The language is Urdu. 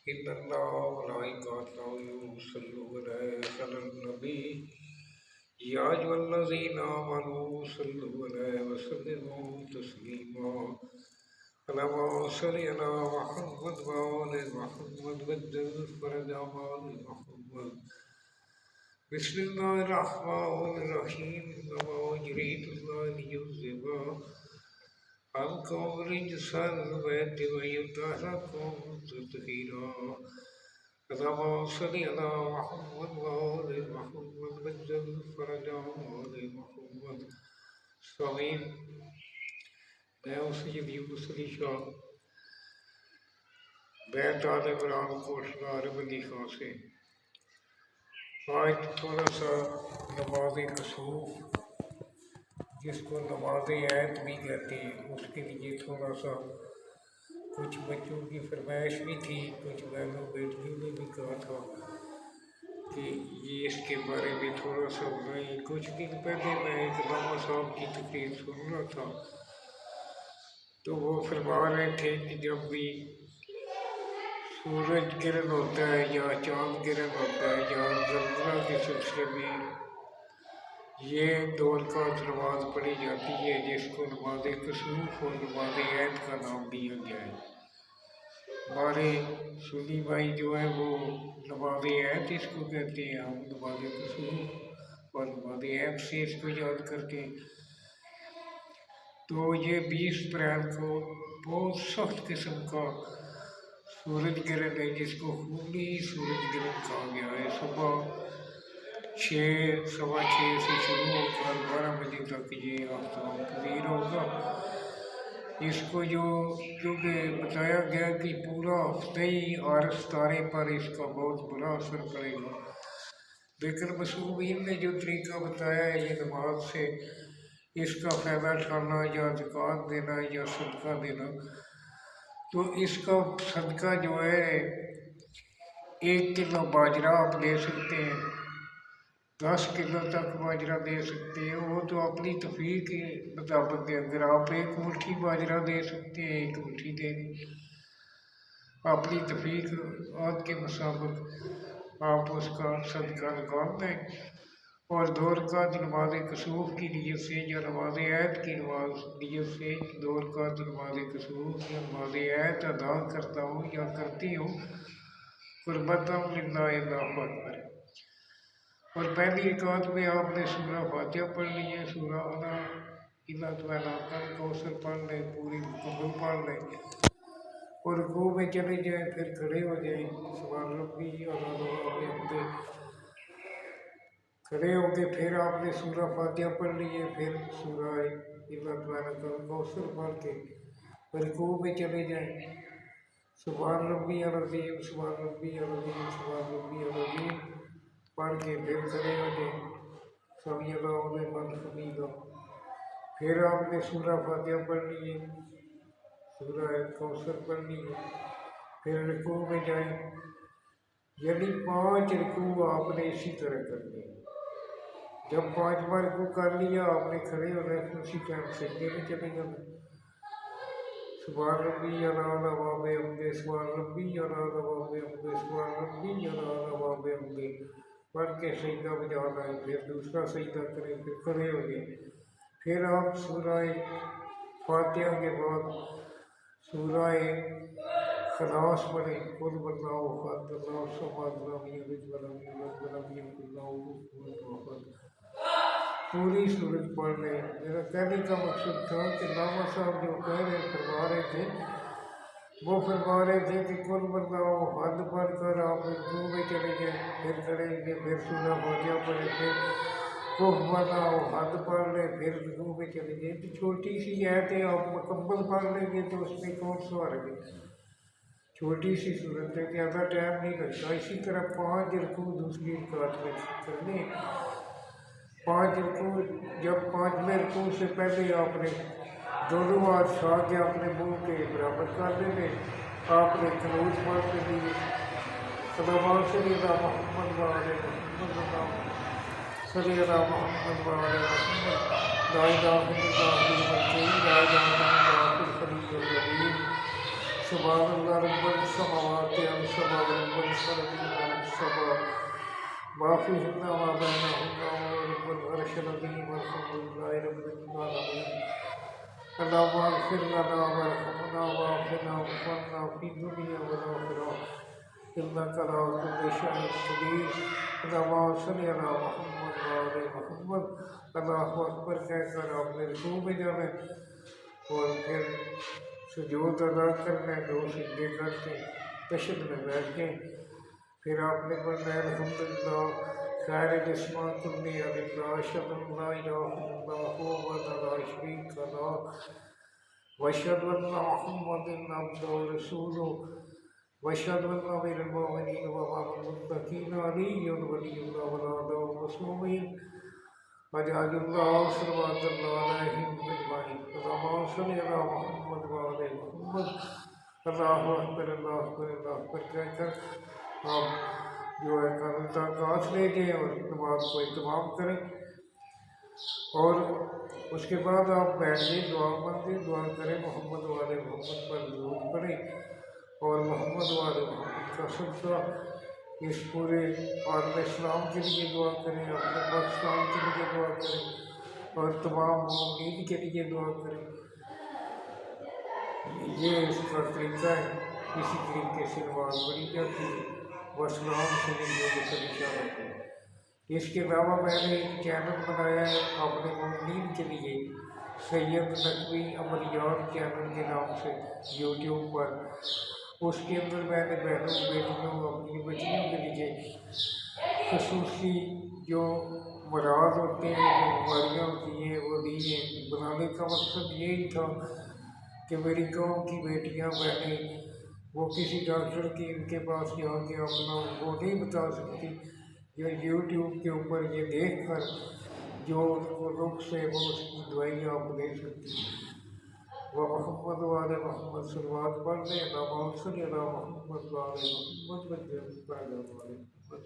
إن الله وملائكته يصلون على النبي يا أيها الذين آمنوا صلوا عليه وسلموا تسليما اللهم صل على محمد وآل محمد وجل فرج آل محمد بسم الله الرحمن الرحيم إنما يريد الله ليذهب عنكم رجس البيت ويطهركم تطهيرا اللهم صل على محمد وآل محمد وجل فرج آل محمد آمين. میں سید یونس علی شاہ بیت عال عمران کوٹلہ عرب علی خان سے آج تھوڑا سا نماز کسوف جس کو نماز عید بھی کہتے ہیں اس کے لیے تھوڑا سا کچھ بچوں کی فرمائش بھی تھی، کچھ بہنوں بیٹیوں نے بھی کہا تھا کہ یہ اس کے بارے میں تھوڑا سا بتائیں۔ کچھ دن پہلے میں ایک علامہ صاحب کی تقریر سن رہا تھا تو وہ فرما رہے تھے کہ جب بھی سورج گرہن ہوتا ہے یا چاند گرہن ہوتا ہے یا زلزلہ کے سلسلے میں یہ دو رکعت نماز پڑھی جاتی ہے جس کو نماز کسوف اور نماز عید کا نام دیا گیا ہے۔ ہمارے سنی بھائی جو ہے وہ نماز عید اس کو کہتے ہیں، ہم نماز کسوف اور نماز عید سے اس کو یاد کرتے ہیں۔ تو یہ 20 اپریل کو بہت سخت قسم کا سورج گرہن ہے جس کو خونی سورج گرہن کہا گیا ہے۔ صبح 6 سوا 6 سے شروع ہو کر 12 بجے تک یہ آفتاب پذیر ہوگا۔ اس کو جو کیونکہ بتایا گیا کہ پورا ہفتہ ہی اور ستارے پر اس کا بہت بڑا اثر پڑے گا، لیکن مصوبین نے جو طریقہ بتایا ہے یہ نماز سے اس کا فائدہ اٹھانا یا زکوٰۃ دینا یا صدقہ دینا، تو اس کا صدقہ جو ہے 1 کلو باجرہ آپ دے سکتے ہیں، 10 کلو تک باجرہ دے سکتے ہیں، وہ تو اپنی توفیق کے مطابق ہے۔ اگر آپ 1 مٹھی باجرہ دے سکتے ہیں 1 مٹھی دے دیں، اپنی توفیق کے مطابق آپ اس کا صدقہ نکال دیں۔ اور 2 رکعت نماز کسوف کی نیت سے یا نماز عید کی نیت سے 2 رکعت نماز کسوف یا نماز عید ادا کرتا ہوں یا کرتی ہوں، قربۃ للہ اللہ اکبر۔ اور پہلی رکعت میں آپ نے سورہ فاتحہ پڑھ لی ہے، سورہ کوثر پڑھ لیں، پوری مکمل پڑھ لیں اور رکوع میں چلے جائیں، پھر کھڑے ہو جائیں، سبحان ربی اعلیٰ کھڑے ہو کے پھر آپ نے سورہ فاتحہ پڑھ لی ہے، پھر سورہ کوثر پڑھ کے رکوع میں چلے جائیں، سبحان ربی العظیم سبحان ربی العظیم سبحان ربی العظیم پڑھ کے پھر کھڑے ہو جائیں، سمیع اللہ لمن حمیدہ۔ پھر آپ نے سورہ فاتحہ پڑھ لی ہے، سورہ کوثر پڑھ لی ہے، پھر رکوع میں جائیں، یعنی 5 رکوع آپ نے اسی طرح کرنے۔ جب 5 رکوع کر لیا آپ نے کھڑے ہونا ہے، اسی ٹائم سجدے میں چلے جانا، سبحان ربی الاعلیٰ وبحمدہ سبحان ربی الاعلیٰ وبحمدہ سبحان ربی الاعلیٰ وبحمدہ پڑھ کے سجدہ میں جانا ہے، پھر دوسرا سجدہ کریں، پھر کھڑے ہو جائیں، پھر آپ سورہ فاتحہ کے بعد سورہ اخلاص پڑھیں، قل واللہ احد اللہ الصمد لم یلد ولم یولد ولم یکن لہ کفوا احد، پوری سورت پڑھ لیں۔ میرا کہنے کا مقصد تھا کہ علامہ صاحب جو فرما رہے تھے وہ فرما رہے تھے کہ قل واللہ احد پڑھ کر آپ رکوع میں چلے جائیں، پھر کریں گے، پھر سورہ فاتحہ پڑھیں، پھر قل واللہ احد پڑھ لیں، پھر رکوع میں چلے جائیں۔ تو چھوٹی سی آیتیں آپ مکمل پڑھ لیں گے تو اس میں کون سا حرج ہے، چھوٹی سی صورت ہے، زیادہ ٹائم نہیں لگتا۔ اسی طرح 5 رکوع دوسری رکعت میں کرنے، 5 رکوع، جب 5ویں رکوع سے پہلے آپ نے دونوں ہاتھ اٹھا کے اپنے منہ کے برابر کر لینے، آپ نے قنوت پڑھ کے لیے اللہم صلی علی محمد وعلی محمد اللہم صلی علی محمد وعلی محمد لا الہ الا اللہ الحی القیوم لا الہ الا اللہ الحی القیوم سبحان اللہ رب السماوات والسبع رب الأرض والسبع ما فيهن وما بينهن ورب العرش العظيم والحمد لله رب العالمين اللهم اغفر لنا وارحمنا وعافنا وارحمنا في الدنيا والآخرة إنك على كل شيء قدير اللهم صل على محمد وعلى محمد اللہ اکبر کہہ کر آپ نے رکوع میں جانا اور پھر سجود ادا کرنا ہے، 2 سجدے کر کے تشہد میں بیٹھ کے پھر آپ نے پڑھنا ہے الحمدللہ خیر جسمان کلی اللہ اشہد ان لا الہ الا اللہ وحدہ لا شریک لہ واشہد ان محمدا عبدہ ورسولہ واشهد ان امير المؤمنين وامام المتقين علي ولي الله والعلى والمصومين وجعل الله صلوات الله عليهم اجمعين اللهم صل على محمد وعلى محمد اللہ اکبر اللہ اکبر اللہ اکبر کہہ کر آپ جو ہے قانون تاکات لے جائیں اور نماز کو اہتمام کریں اور اس کے بعد آپ بیٹھیں دعا مانگیں دعا کریں محمد والے محمد پر درود پڑھیں اور محمد والے محمد کا صدقہ اس پورے عالم اسلام کے لیے دعا کریں، اپنے پاکستان کے لیے دعا کریں اور تمام مومنین کے لیے دعا کریں۔ یہ اس کا طریقہ ہے، اسی طریقے سے نماز پڑھی جاتی ہے۔ وسلام سے اشارت ہے۔ اس کے علاوہ میں نے ایک چینل بنایا ہے اپنے مومنین کے لیے، سید نقوی عملیات چینل کے نام سے یوٹیوب پر۔ اس کے اندر میں نے بہنوں بیٹیوں اپنی بچیوں کے لیے خصوصی جو مراد ہوتے ہیں، جو بیماریاں ہوتی ہیں وہ دی ہیں۔ بنانے کا مقصد یہی تھا کہ میری قوم کی بیٹیاں بہنیں وہ کسی ڈاکٹر کی ان کے پاس جا کے اپنا وہ نہیں بتا سکتی، یا یوٹیوب کے اوپر یہ دیکھ کر جو ان کو نقص ہے وہ اس کی دوائی آپ دے سکتی ہیں۔ وہ محمد والے محمد صلوات پڑھ لیں، اللہم صل علی محمد والے محمد وجل والے محمد۔